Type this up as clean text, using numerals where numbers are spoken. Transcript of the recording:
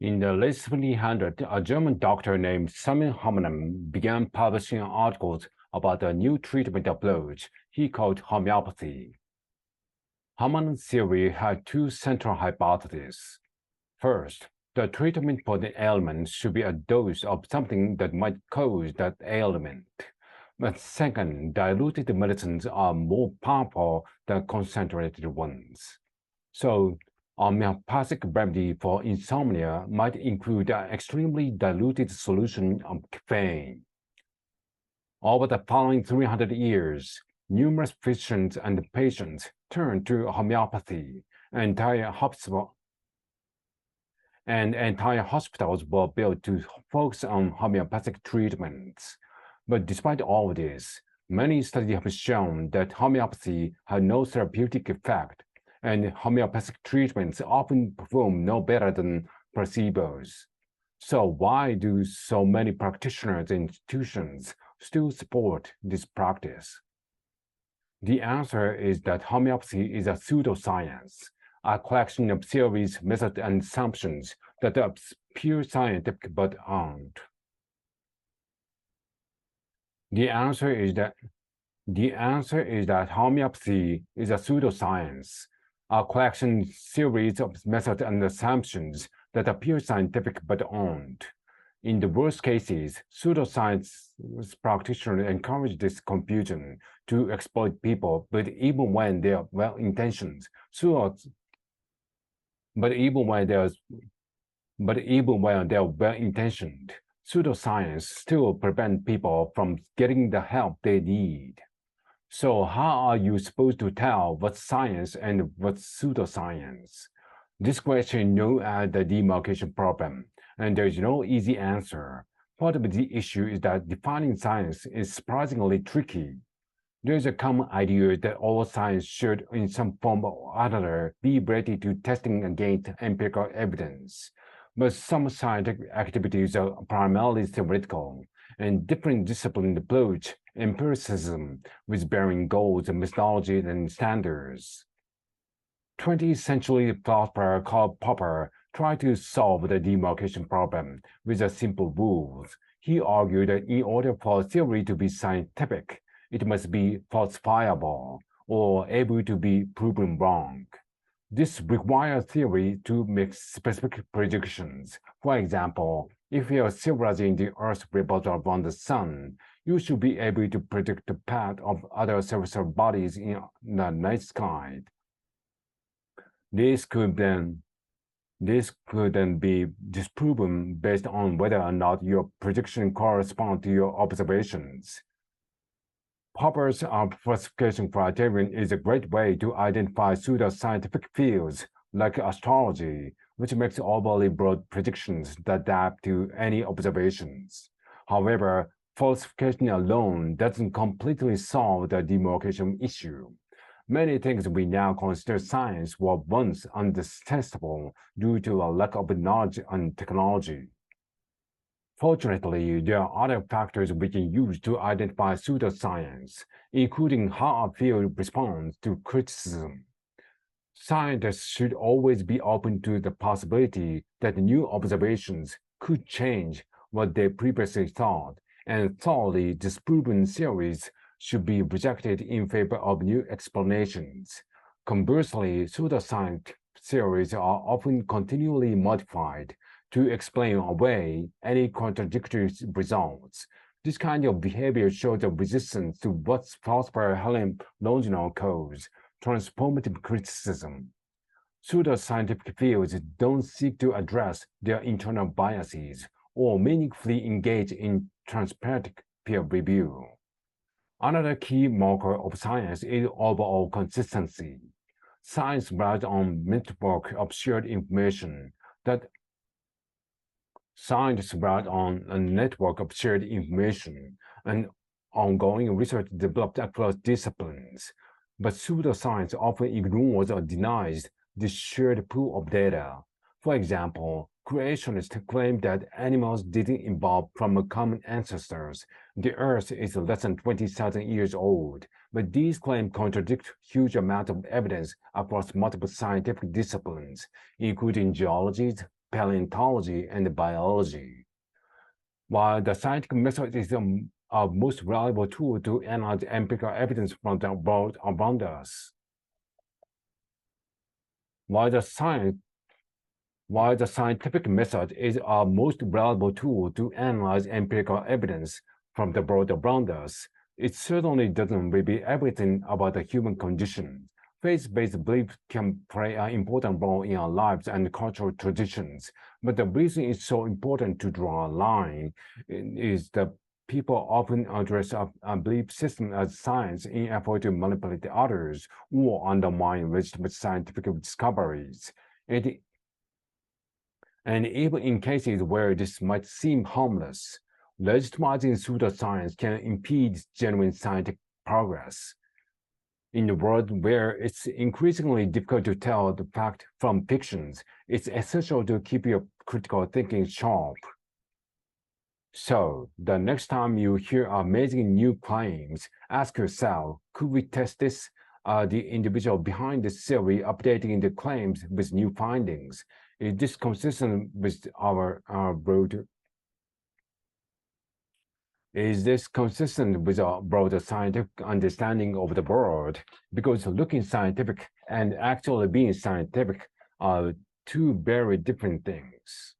In the late 1700s, a German doctor named Simon Hahnemann began publishing articles about a new treatment approach he called homeopathy. Hammond's theory had two central hypotheses. First, the treatment for the ailment should be a dose of something that might cause that ailment. But second, diluted medicines are more powerful than concentrated ones. So, a homeopathic remedy for insomnia might include an extremely diluted solution of caffeine. Over the following 300 years, numerous physicians and patients turned to homeopathy, and entire hospitals were built to focus on homeopathic treatments. But despite all of this, many studies have shown that homeopathy had no therapeutic effect, and homeopathic treatments often perform no better than placebos. So why do so many practitioners and institutions still support this practice? The answer is that homeopathy is a pseudoscience, a collection of theories, methods, and assumptions that are pure scientific but aren't. The answer is that homeopathy is a pseudoscience, a collection of theories of methods and assumptions that appear scientific but aren't. In the worst cases, pseudoscience practitioners encourage this confusion to exploit people, but even when they are well-intentioned, pseudoscience still prevent people from getting the help they need. So how are you supposed to tell what's science and what's pseudoscience? This question is known as the demarcation problem, and there is no easy answer. Part of the issue is that defining science is surprisingly tricky. There is a common idea that all science should, in some form or other, be ready to testing against empirical evidence. But some scientific activities are primarily theoretical, and different disciplines approach empiricism with varying goals and methodologies and standards. 20th century philosopher Karl Popper tried to solve the demarcation problem with a simple rule. He argued that in order for a theory to be scientific, it must be falsifiable or able to be proven wrong. This requires theory to make specific predictions. For example, if you are theorizing the Earth's revolve around the sun, you should be able to predict the path of other celestial bodies in the night sky. This could then be disproven based on whether or not your prediction corresponds to your observations. Popper's classification criterion is a great way to identify pseudoscientific fields like astrology, which makes overly broad predictions that adapt to any observations. However, falsification alone doesn't completely solve the demarcation issue. Many things we now consider science were once undetectable due to a lack of knowledge and technology. Fortunately, there are other factors we can use to identify pseudoscience, including how a field responds to criticism. Scientists should always be open to the possibility that new observations could change what they previously thought, and thoroughly disproven theories should be rejected in favor of new explanations. Conversely, pseudoscience theories are often continually modified to explain away any contradictory results. This kind of behavior shows a resistance to what philosopher Helen Longino calls transformative criticism. Pseudoscientific fields don't seek to address their internal biases or meaningfully engage in transparent peer review. Another key marker of science is overall consistency. Science relies on network of shared information that Scientists relied on a network of shared information and ongoing research developed across disciplines. But pseudoscience often ignores or denies this shared pool of data. For example, creationists claim that animals didn't evolve from common ancestors. The Earth is less than 20,000 years old, but these claims contradict huge amounts of evidence across multiple scientific disciplines, including geology, paleontology, and biology. While the scientific method is our most reliable tool to analyze empirical evidence from the world around us. While the scientific method is our most reliable tool to analyze empirical evidence from the world around us, it certainly doesn't reveal everything about the human condition. Faith-based beliefs can play an important role in our lives and cultural traditions, but the reason it's so important to draw a line is that people often address a belief system as science in effort to manipulate others or undermine legitimate scientific discoveries. And even in cases where this might seem harmless, legitimizing pseudoscience can impede genuine scientific progress. In a world where it's increasingly difficult to tell the fact from fictions, it's essential to keep your critical thinking sharp. So, the next time you hear amazing new claims, ask yourself, could we test this? The individual behind the theory updating the claims with new findings? Is this consistent with our broader? Is this consistent with our broader scientific understanding of the world? Because looking scientific and actually being scientific are two very different things.